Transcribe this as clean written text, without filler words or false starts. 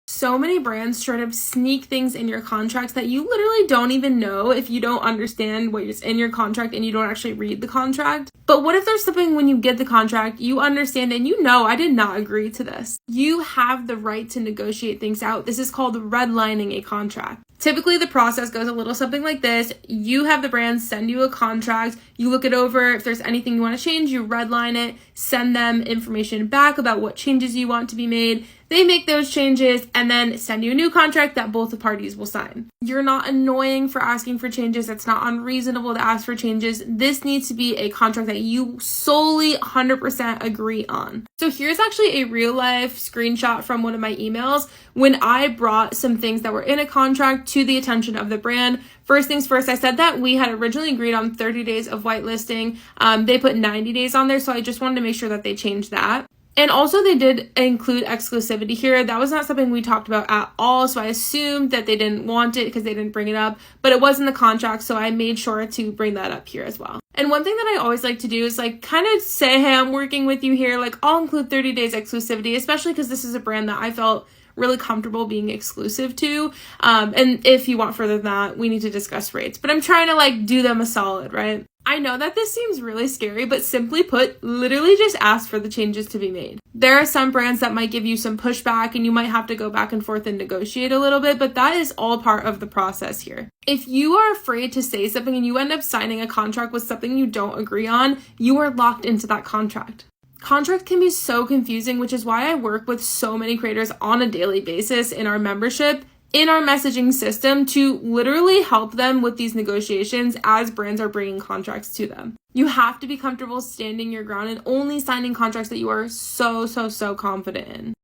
So many brands try to sneak things in your contracts that you literally don't even know if you don't understand what is in your contract and you don't actually read the contract. But what if there's something when you get the contract, you understand and you know, I did not agree to this. You have the right to negotiate things out. This is called redlining a contract. Typically, the process goes a little something like this. You have the brand send you a contract. You look it over. If there's anything you want to change, you redline it, send them information back about what changes you want to be made. They make those changes and then send you a new contract that both the parties will sign. You're not annoying for asking for changes. It's not unreasonable to ask for changes. This needs to be a contract that you solely 100% agree on. So here's actually a real life screenshot from one of my emails when I brought some things that were in a contract to the attention of the brand. First things first, I said that we had originally agreed on 30 days of whitelisting. They put 90 days on there, so I just wanted to make sure that they changed that. And also they did include exclusivity here. That was not something we talked about at all, so I assumed that they didn't want it because they didn't bring it up, but it was in the contract, so I made sure to bring that up here as well. And one thing that I always like to do is like kind of say, hey, I'm working with you here, like I'll include 30 days exclusivity, especially because this is a brand that I felt really comfortable being exclusive to. And if you want further than that, we need to discuss rates. But I'm trying to like do them a solid, right? I know that this seems really scary, but simply put, literally just ask for the changes to be made. There are some brands that might give you some pushback and you might have to go back and forth and negotiate a little bit, but that is all part of the process here. If you are afraid to say something and you end up signing a contract with something you don't agree on, you are locked into that contract. Contract can be so confusing, which is why I work with so many creators on a daily basis in our membership, in our messaging system, to literally help them with these negotiations as brands are bringing contracts to them. You have to be comfortable standing your ground and only signing contracts that you are so confident in.